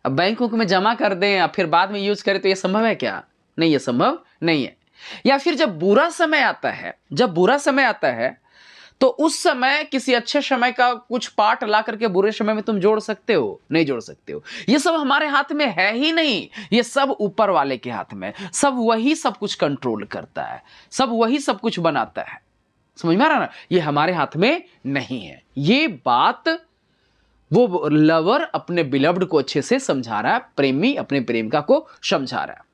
बैंकों में जमा कर दें या फिर बाद में यूज करें, तो यह संभव है क्या? नहीं, यह संभव नहीं है। या फिर जब बुरा समय आता है, जब बुरा समय आता है तो उस समय किसी अच्छे समय का कुछ पार्ट ला करके बुरे समय में तुम जोड़ सकते हो? नहीं जोड़ सकते हो। यह सब हमारे हाथ में है ही नहीं, यह सब ऊपर वाले के हाथ में। सब वही सब कुछ कंट्रोल करता है, सब वही सब कुछ बनाता है। समझ में आ रहा ना? यह हमारे हाथ में नहीं है। ये बात वो लवर अपने बिलव्ड को अच्छे से समझा रहा है, प्रेमी अपने प्रेमिका को समझा रहा है।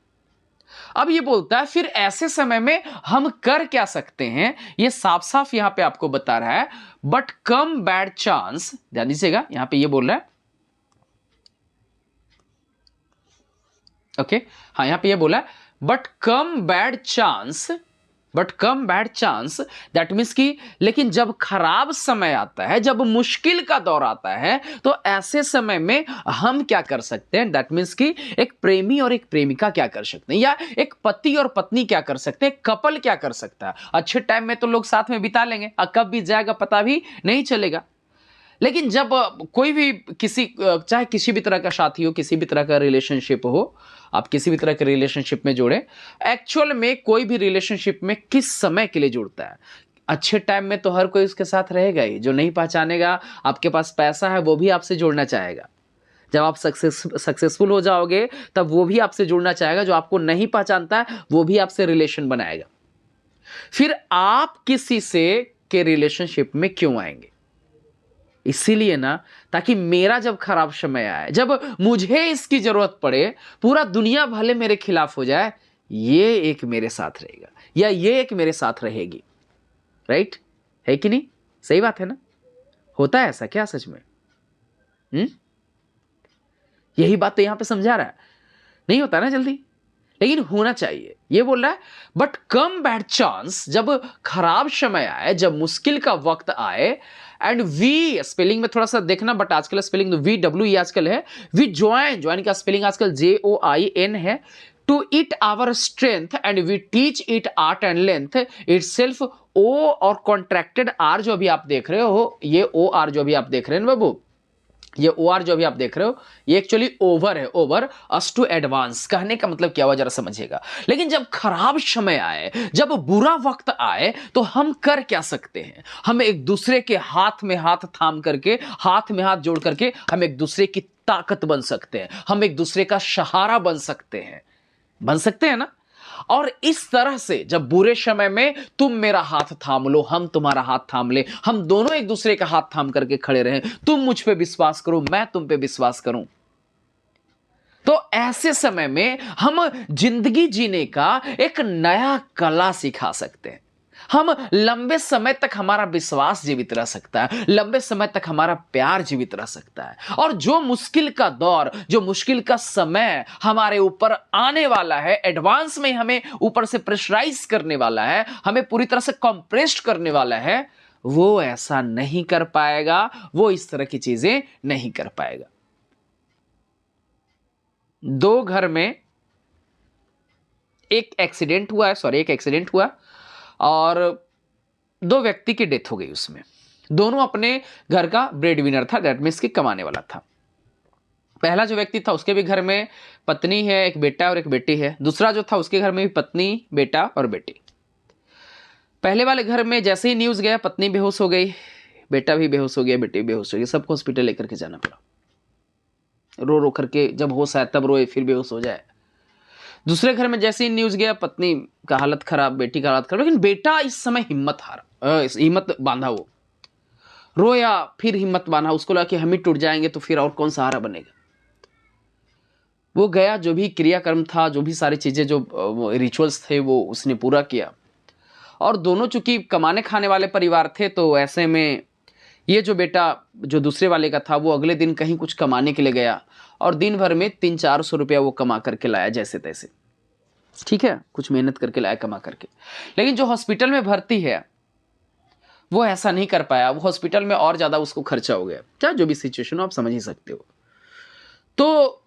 अब ये बोलता है फिर ऐसे समय में हम कर क्या सकते हैं, ये साफ साफ यहां पे आपको बता रहा है। बट कम बैड चांस, ध्यान दीजिएगा, यहां पे ये बोल रहा है, ओके हाँ, यहां पे ये बोला but come bad chance, but come bad chance, that means कि लेकिन जब खराब समय आता है, जब मुश्किल का दौर आता है, तो ऐसे समय में हम क्या कर सकते हैं, दैट मीन्स कि एक प्रेमी और एक प्रेमिका क्या कर सकते हैं, या एक पति और पत्नी क्या कर सकते हैं, कपल क्या कर सकता है। अच्छे टाइम में तो लोग साथ में बिता लेंगे, कब बीत जाएगा पता भी नहीं चलेगा। लेकिन जब कोई भी किसी, चाहे किसी भी तरह का साथी हो, किसी भी तरह का रिलेशनशिप हो, आप किसी भी तरह के रिलेशनशिप में जोड़े, एक्चुअल में कोई भी रिलेशनशिप में किस समय के लिए जुड़ता है? अच्छे टाइम में तो हर कोई उसके साथ रहेगा ही। जो नहीं पहचानेगा, आपके पास पैसा है, वो भी आपसे जुड़ना चाहेगा। जब आप सक्सेसफुल हो जाओगे तब वो भी आपसे जुड़ना चाहेगा। जो आपको नहीं पहचानता है वो भी आपसे रिलेशन बनाएगा। फिर आप किसी से के रिलेशनशिप में क्यों आएंगे? इसीलिए ना, ताकि मेरा जब खराब समय आए, जब मुझे इसकी जरूरत पड़े, पूरा दुनिया भले मेरे खिलाफ हो जाए, ये एक मेरे साथ रहेगा या ये एक मेरे साथ रहेगी। राइट है कि नहीं? सही बात है ना? होता है ऐसा क्या सच में? यही बात तो यहां पे समझा रहा है। नहीं होता ना जल्दी, लेकिन होना चाहिए। ये बोल रहा है बट कम बैड चांस, जब खराब समय आए, जब मुश्किल का वक्त आए, एंड वी, स्पेलिंग में थोड़ा सा देखना, बट आजकल स्पेलिंग VW आजकल है। वी ज्वाइन, ज्वाइन का स्पेलिंग आजकल JOIN है। To it our strength and we teach it art and length itself. ओ और कॉन्ट्रैक्टेड आर जो अभी आप देख रहे हो, ये OR जो अभी आप देख रहे हैं बाबू, ये OR जो अभी आप देख रहे हो, ये एक्चुअली ओवर है, ओवर अस टू एडवांस। कहने का मतलब क्या हुआ जरा समझिएगा। लेकिन जब खराब समय आए, जब बुरा वक्त आए, तो हम कर क्या सकते हैं? हम एक दूसरे के हाथ में हाथ थाम करके, हाथ में हाथ जोड़ करके हम एक दूसरे की ताकत बन सकते हैं, हम एक दूसरे का सहारा बन सकते हैं। बन सकते हैं ना? और इस तरह से जब बुरे समय में तुम मेरा हाथ थाम लो, हम तुम्हारा हाथ थाम ले, हम दोनों एक दूसरे का हाथ थाम करके खड़े रहें, तुम मुझ पे विश्वास करो, मैं तुम पे विश्वास करूं, तो ऐसे समय में हम जिंदगी जीने का एक नया कला सिखा सकते हैं। हम लंबे समय तक हमारा विश्वास जीवित रह सकता है, लंबे समय तक हमारा प्यार जीवित रह सकता है। और जो मुश्किल का दौर, जो मुश्किल का समय हमारे ऊपर आने वाला है, एडवांस में हमें ऊपर से प्रेशराइज करने वाला है, हमें पूरी तरह से कंप्रेस्ड करने वाला है, वो ऐसा नहीं कर पाएगा, वो इस तरह की चीजें नहीं कर पाएगा। दो घर में एक एक्सीडेंट हुआ और दो व्यक्ति की डेथ हो गई। उसमें दोनों अपने घर का ब्रेड विनर था, दैट मीन्स कि कमाने वाला था। पहला जो व्यक्ति था उसके भी घर में पत्नी है, एक बेटा और एक बेटी है। दूसरा जो था उसके घर में भी पत्नी, बेटा और बेटी। पहले वाले घर में जैसे ही न्यूज गया, पत्नी बेहोश हो गई, बेटा भी बेहोश हो गया, बेटी भी बेहोश हो गई, सबको हॉस्पिटल लेकर के जाना पड़ा। रो रो करके जब होश आए तब रोए, फिर बेहोश हो जाए। दूसरे घर में जैसे ही न्यूज गया, पत्नी का हालत खराब, बेटी का हालत खराब, लेकिन बेटा इस समय हिम्मत बांधा, वो रोया, फिर हिम्मत बांधा। उसको लगा कि हम ही टूट जाएंगे तो फिर और कौन सहारा बनेगा। वो गया, जो भी क्रियाकर्म था, जो भी सारी चीजें, जो रिचुअल्स थे, वो उसने पूरा किया। और दोनों चूंकि कमाने खाने वाले परिवार थे, तो ऐसे में ये जो बेटा जो दूसरे वाले का था, वो अगले दिन कहीं कुछ कमाने के लिए गया और दिन भर में 300-400 रुपया वो कमा करके लाया जैसे तैसे, ठीक है, कुछ मेहनत करके लाया, कमा करके। लेकिन जो हॉस्पिटल में भर्ती है वो ऐसा नहीं कर पाया, वो हॉस्पिटल में और ज्यादा उसको खर्चा हो गया। क्या जो भी सिचुएशन हो आप समझ ही सकते हो। तो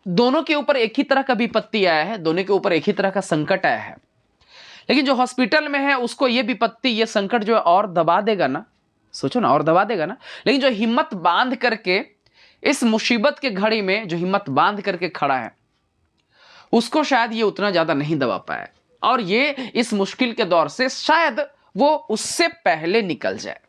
दोनों के ऊपर एक ही तरह का विपत्ति आया है, दोनों के ऊपर एक ही तरह का संकट आया है। लेकिन जो हॉस्पिटल में है उसको ये विपत्ति, ये संकट जो है और दबा देगा ना, सोचो ना, और दबा देगा ना। लेकिन जो हिम्मत बांध करके इस मुसीबत के घड़ी में जो हिम्मत बांध करके खड़ा है, उसको शायद ये उतना ज्यादा नहीं दबा पाया, और ये इस मुश्किल के दौर से शायद वो उससे पहले निकल जाए।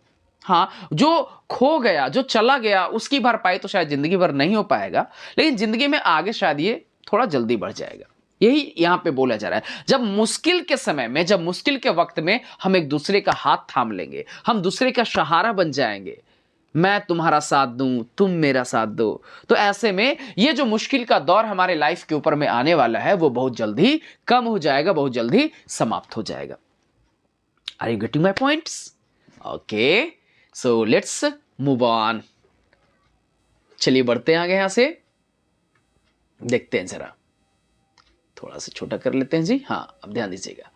हाँ, जो खो गया, जो चला गया, उसकी भरपाई तो शायद जिंदगी भर नहीं हो पाएगा, लेकिन जिंदगी में आगे शायद ये थोड़ा जल्दी बढ़ जाएगा। यही यहां पे बोला जा रहा है। जब मुश्किल के समय में, जब मुश्किल के वक्त में हम एक दूसरे का हाथ थाम लेंगे, हम दूसरे का सहारा बन जाएंगे, मैं तुम्हारा साथ दूं, तुम मेरा साथ दो, तो ऐसे में ये जो मुश्किल का दौर हमारे लाइफ के ऊपर में आने वाला है, वो बहुत जल्दी कम हो जाएगा, बहुत जल्दी समाप्त हो जाएगा। Are you getting my points? Okay, so let's move on. चलिए बढ़ते हैं आगे। यहां से देखते हैं, जरा थोड़ा सा छोटा कर लेते हैं जी। हाँ, अब ध्यान दीजिएगा।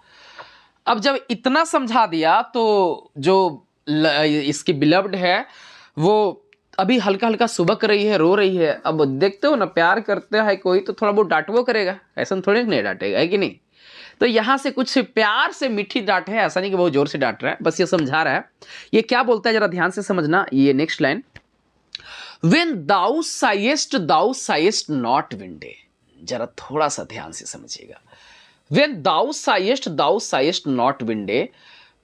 अब जब इतना समझा दिया, तो जो इसकी बिलव्ड है वो अभी हल्का हल्का सुबक रही है, रो रही है। अब देखते हो ना, प्यार करते हैं कोई तो थोड़ा बहुत डांटवो करेगा, ऐसा थोड़ी नहीं डांटेगा, है कि नहीं? तो यहां से कुछ प्यार से मीठी डांट है, ऐसा नहीं कि बहुत जोर से डांट रहा है, बस ये समझा रहा है। ये क्या बोलता है जरा ध्यान से समझना, ये next line, When thou sighest not windy। जरा थोड़ा सा ध्यान से समझिएगा। When thou sighest not windy,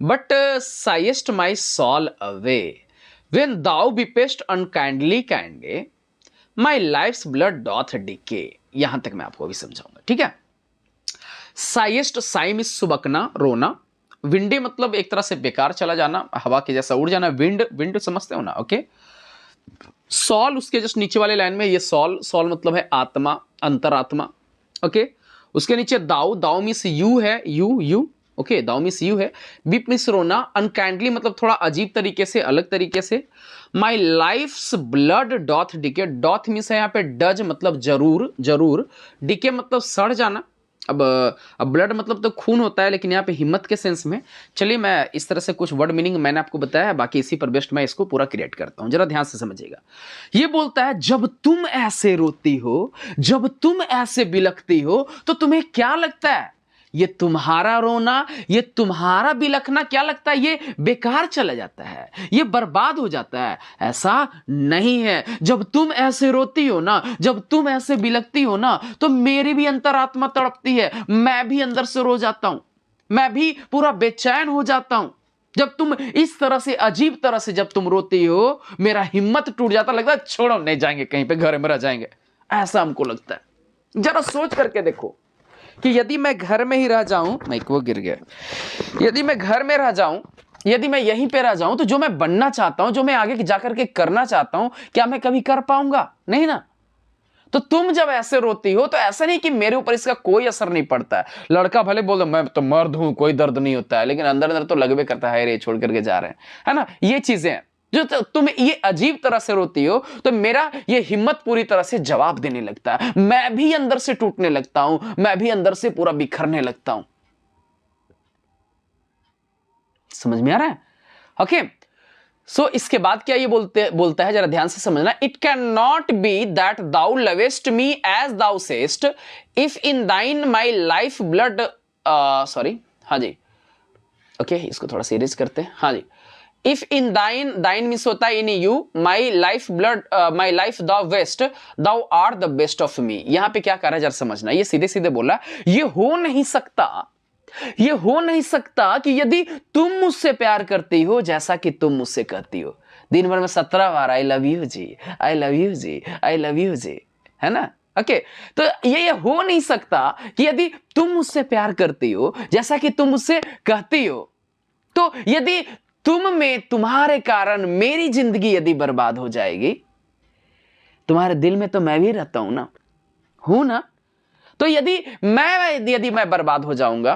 but sighest my soul away। When thou weepest unkindly, my life's blood doth decay। यहां तक मैं आपको अभी समझाऊंगा, ठीक है। साइएस्ट, साई में सुबकना, रोना। विंडे मतलब एक तरह से बेकार चला जाना, हवा के जैसा उड़ जाना। विंड समझते हो ना, ओके। सॉल उसके जस्ट नीचे वाले लाइन में, ये सॉल मतलब है आत्मा, अंतरात्मा, ओके। उसके नीचे दाऊ मीन्स यू है, you, okay, thou means you है। बीप मीन्स रोना। अनकाइंडली मतलब थोड़ा अजीब तरीके से, अलग तरीके से। My life's blood doth decay. Doth means है यहाँ पे डज मतलब जरूर। डिके मतलब सड़ जाना। अब ब्लड मतलब तो खून होता है, लेकिन यहाँ पे हिम्मत के सेंस में। चलिए मैं इस तरह से कुछ वर्ड मीनिंग मैंने आपको बताया है, बाकी इसी पर बेस्ट मैं इसको पूरा क्रिएट करता हूं, जरा ध्यान से समझिएगा। ये बोलता है, जब तुम ऐसे रोती हो, जब तुम ऐसे बिलखती हो, तो तुम्हें क्या लगता है? ये तुम्हारा रोना, ये तुम्हारा बिलखना क्या लगता है? ये बेकार चला जाता है, ये बर्बाद हो जाता है। ऐसा नहीं है। जब तुम ऐसे रोती हो ना, जब तुम ऐसे बिलखती हो ना, तो मेरी भी अंतरात्मा तड़पती है, मैं भी अंदर से रो जाता हूं, मैं भी पूरा बेचैन हो जाता हूं। जब तुम इस तरह से, अजीब तरह से जब तुम रोती हो, मेरा हिम्मत टूट जाता, लगता है छोड़ो, नहीं जाएंगे कहीं पे, घर में रह जाएंगे, ऐसा हमको लगता है। जरा सोच करके देखो कि यदि मैं घर में ही रह जाऊं, माइक वो गिर गया, यदि मैं घर में रह जाऊं, यदि मैं यहीं पे रह जाऊं, तो जो मैं बनना चाहता हूं, जो मैं आगे जाकर के करना चाहता हूं, क्या मैं कभी कर पाऊंगा? नहीं ना। तो तुम जब ऐसे रोती हो तो ऐसा नहीं कि मेरे ऊपर इसका कोई असर नहीं पड़ता है। लड़का भले बोल दो मैं तो मर्द हूं, कोई दर्द नहीं होता है, लेकिन अंदर अंदर तो लगबे करता है रे छोड़ करके जा रहे हैं, है ना। ये चीजें हैं जो तुम ये अजीब तरह से रोती हो, तो मेरा ये हिम्मत पूरी तरह से जवाब देने लगता है। मैं भी अंदर से टूटने लगता हूं, मैं भी अंदर से पूरा बिखरने लगता हूं। समझ में आ रहा है? ओके सो इसके बाद क्या ये बोलता है, जरा ध्यान से समझना। It can not be that thou lovest me as thou sayest, if in thine my life blood, sorry, हाँ जी, ओके इसको थोड़ा सीरियस करते हैं। हाँ जी, इफ इन दाइन, दाइन मीन्स होता है in you, my life blood, my life thou waste, thou art the best of me. यहां पे क्या कर रहा है जरा समझना। ये सीधे सीधे बोला, ये हो नहीं सकता, ये हो नहीं सकता कि यदि तुम मुझसे प्यार करती हो जैसा कि तुम मुझसे कहती हो। दिन भर में 17 बार आई लव यू जी, आई लव यू जी, आई लव यू जी, है ना। ओके तो ये हो नहीं सकता कि यदि तुम मुझसे प्यार करती हो जैसा कि तुम मुझसे कहती हो, तो यदि तुम में, तुम्हारे कारण मेरी जिंदगी यदि बर्बाद हो जाएगी, तुम्हारे दिल में तो मैं भी रहता हूं ना, हूं ना। तो यदि मैं बर्बाद हो जाऊंगा,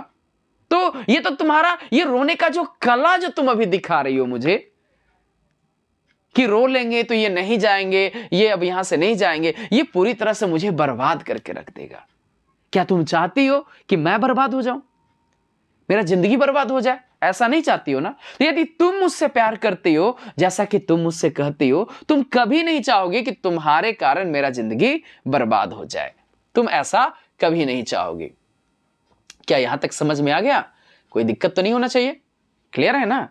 तो ये तो तुम्हारा ये रोने का जो कला जो तुम अभी दिखा रही हो मुझे, कि रो लेंगे तो ये नहीं जाएंगे, ये अब यहां से नहीं जाएंगे, ये पूरी तरह से मुझे बर्बाद करके रख देगा। क्या तुम चाहती हो कि मैं बर्बाद हो जाऊं, मेरा जिंदगी बर्बाद हो जाए? ऐसा नहीं चाहती हो ना। तो यदि तुम मुझसे प्यार करती हो जैसा कि तुम मुझसे कहती हो, तुम कभी नहीं चाहोगे कि तुम्हारे कारण मेरा जिंदगी बर्बाद हो जाए। तुम ऐसा कभी नहीं चाहोगे। क्या यहां तक समझ में आ गया? कोई दिक्कत तो नहीं होना चाहिए? क्लियर है ना?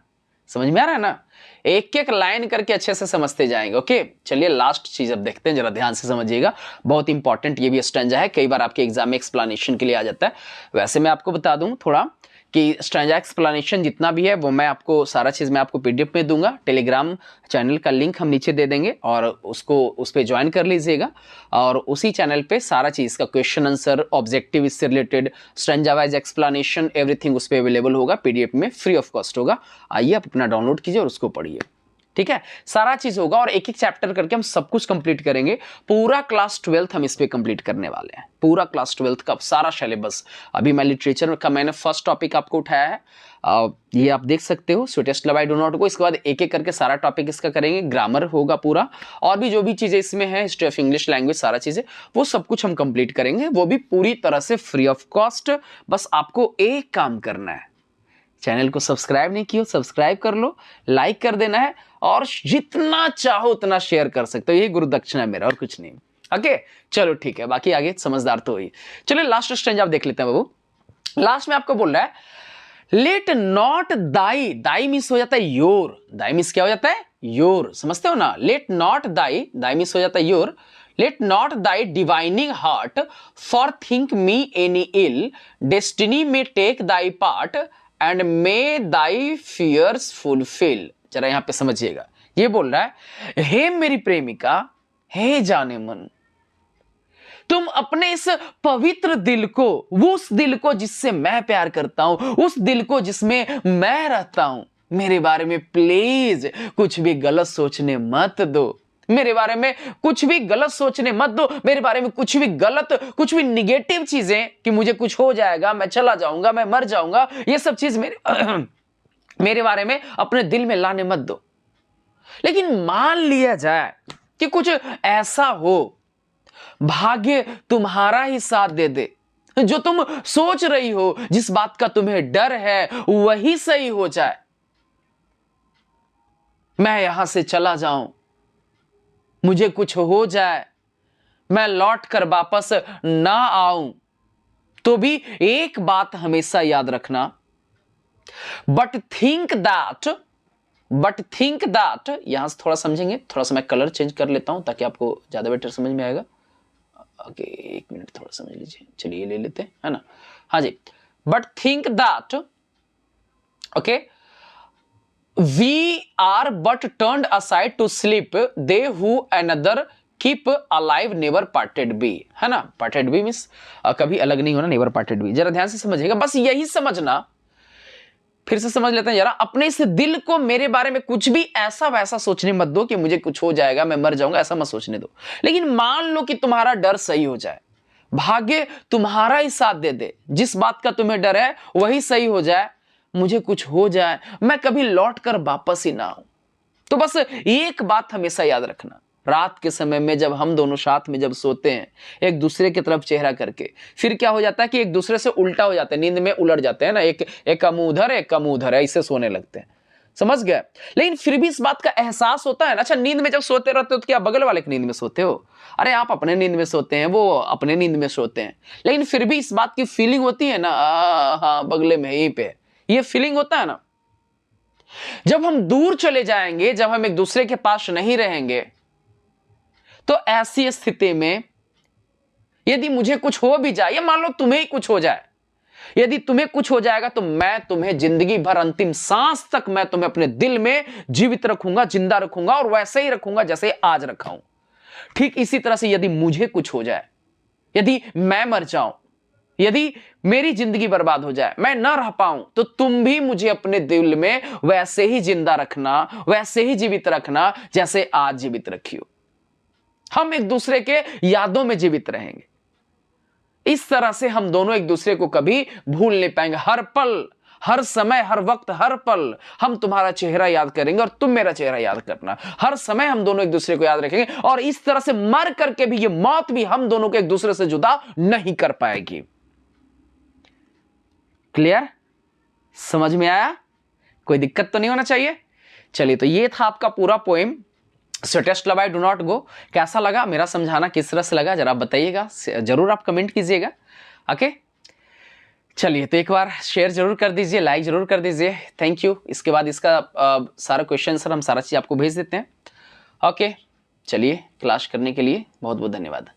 समझ में आ रहा है ना? एक एक लाइन करके अच्छे से समझते जाएंगे। ओके चलिए लास्ट चीज अब देखते हैं, जरा ध्यान से समझिएगा, बहुत इंपॉर्टेंट ये भी स्टैंजा है, कई बार आपके एग्जाम में एक्सप्लेनेशन के लिए आ जाता है। वैसे मैं आपको बता दूं थोड़ा कि स्टैंजा एक्सप्लेनेशन जितना भी है वो मैं आपको सारा चीज मैं आपको पीडीएफ में दूंगा। टेलीग्राम चैनल का लिंक हम नीचे दे देंगे और उसको उस पर ज्वाइन कर लीजिएगा, और उसी चैनल पे सारा चीज का क्वेश्चन आंसर, ऑब्जेक्टिव इससे related, stanza wise explanation, everything उस पर अवेलेबल होगा, पीडीएफ में फ्री ऑफ कॉस्ट होगा। आइए आप अपना डाउनलोड कीजिए और उसको पढ़िए। ठीक है, सारा चीज होगा और एक एक चैप्टर करके हम सब कुछ कंप्लीट करेंगे। पूरा क्लास 12th हम इस पे कंप्लीट करने वाले हैं, पूरा क्लास 12th का सारा सिलेबस। अभी मैं लिटरेचर का मैंने फर्स्ट टॉपिक आपको उठाया है, ये आप देख सकते हो, sweetest love I do not को। इसके बाद एक एक करके सारा टॉपिक इसका करेंगे, ग्रामर होगा पूरा, और भी जो भी चीजें इसमें है, हिस्ट्री ऑफ इंग्लिश लैंग्वेज, सारा चीजें वो सब कुछ हम कंप्लीट करेंगे, वो भी पूरी तरह से फ्री ऑफ कॉस्ट। बस आपको एक काम करना है, चैनल को सब्सक्राइब नहीं किया सब्सक्राइब कर लो, लाइक कर देना है, और जितना चाहो उतना शेयर कर सकते हो। यही गुरु दक्षिणा है मेरा, और कुछ नहीं। ओके चलो ठीक है, बाकी आगे समझदार तो हुई। चलो लास्ट स्टेंज आप देख लेते हैं बाबू। लास्ट में आपको बोल रहा है late not thy, thy means हो जाता है योर, दाई मिस क्या हो जाता है? योर, समझते हो ना। Let not thy, thy means हो जाता है your. Let not thy divining heart forethink me any ill, destiny में take thy part and may thy fears fulfil. जरा यहां पे समझिएगा, ये बोल रहा है हे मेरी प्रेमिका, हे जाने मन, तुम अपने इस पवित्र दिल को, उस दिल को जिससे मैं प्यार करता हूं, उस दिल को जिसमें मैं रहता हूं, मेरे बारे में प्लीज कुछ भी गलत सोचने मत दो। मेरे बारे में कुछ भी गलत सोचने मत दो, मेरे बारे में कुछ भी गलत, कुछ भी निगेटिव चीजें कि मुझे कुछ हो जाएगा, मैं चला जाऊंगा, मैं मर जाऊंगा, ये सब चीज मेरे बारे में अपने दिल में लाने मत दो। लेकिन मान लिया जाए कि कुछ ऐसा हो, भाग्य तुम्हारा ही साथ दे दे, जो तुम सोच रही हो, जिस बात का तुम्हें डर है वही सही हो जाए, मैं यहां से चला जाऊं, मुझे कुछ हो जाए, मैं लौट कर वापस ना आऊं, तो भी एक बात हमेशा याद रखना, बट थिंक दैट, यहां से थोड़ा समझेंगे, थोड़ा सा मैं कलर चेंज कर लेता हूं ताकि आपको ज्यादा बेटर समझ में आएगा। ओके एक मिनट थोड़ा समझ लीजिए, चलिए ले लेते हैं, है ना। हाँ जी, but think that, okay, we are but turned aside to sleep, they who another keep alive never parted be, है ना। पार्टेड बी मींस कभी अलग नहीं होना, नेवर पार्टेड बी। जरा ध्यान से समझिएगा, बस यही समझना फिर से समझ लेते हैं जरा, अपने इस दिल को मेरे बारे में कुछ भी ऐसा वैसा सोचने मत दो कि मुझे कुछ हो जाएगा, मैं मर जाऊंगा, ऐसा मत सोचने दो। लेकिन मान लो कि तुम्हारा डर सही हो जाए, भाग्य तुम्हारा ही साथ दे दे, जिस बात का तुम्हें डर है वही सही हो जाए, मुझे कुछ हो जाए, मैं कभी लौट कर वापस ही ना आऊं। तो बस एक बात हमेशा याद रखना, रात के समय में जब हम दोनों साथ में जब सोते हैं एक दूसरे की तरफ चेहरा करके, फिर क्या हो जाता है कि एक दूसरे से उल्टा हो जाते हैं, नींद में उलट जाते हैं ना, एक का मुंह उधर एक का मुंह उधर है, इससे सोने लगते हैं, समझ गए। लेकिन फिर भी इस बात का एहसास होता है ना। अच्छा, नींद में जब सोते रहते हो तो क्या बगल वाले की नींद में सोते हो? अरे आप अपने नींद में सोते हैं, वो अपने नींद में सोते हैं, लेकिन फिर भी इस बात की फीलिंग होती है ना, हाँ बगले में यहीं पे, ये फीलिंग होता है ना। जब हम दूर चले जाएंगे, जब हम एक दूसरे के पास नहीं रहेंगे, तो ऐसी स्थिति में यदि मुझे कुछ हो भी जाए, या मान लो तुम्हें ही कुछ हो जाए, यदि तुम्हें कुछ हो जाएगा तो मैं तुम्हें जिंदगी भर, अंतिम सांस तक मैं तुम्हें अपने दिल में जीवित रखूंगा, जिंदा रखूंगा, और वैसे ही रखूंगा जैसे आज रखा हूं। ठीक इसी तरह से यदि मुझे कुछ हो जाए, यदि मैं मर जाऊं, यदि मेरी जिंदगी बर्बाद हो जाए, मैं ना रह पाऊं, तो तुम भी मुझे अपने दिल में वैसे ही जिंदा रखना, वैसे ही जीवित रखना जैसे आज जीवित रखी हो। हम एक दूसरे के यादों में जीवित रहेंगे। इस तरह से हम दोनों एक दूसरे को कभी भूल नहीं पाएंगे। हर पल, हर समय, हर वक्त, हर पल हम तुम्हारा चेहरा याद करेंगे और तुम मेरा चेहरा याद करना। हर समय हम दोनों एक दूसरे को याद रखेंगे, और इस तरह से मर करके भी ये मौत भी हम दोनों को एक दूसरे से जुदा नहीं कर पाएगी। क्लियर? समझ में आया? कोई दिक्कत तो नहीं होना चाहिए। चलिए, तो ये था आपका पूरा poem so test love I do not go. कैसा लगा मेरा समझाना, किस तरह से लगा, जरा बताइएगा, जरूर आप कमेंट कीजिएगा। ओके, चलिए, तो एक बार शेयर जरूर कर दीजिए, लाइक जरूर कर दीजिए। Thank you. इसके बाद इसका सारा क्वेश्चन सर हम सारा चीज आपको भेज देते हैं। ओके, चलिए, क्लास करने के लिए बहुत बहुत धन्यवाद।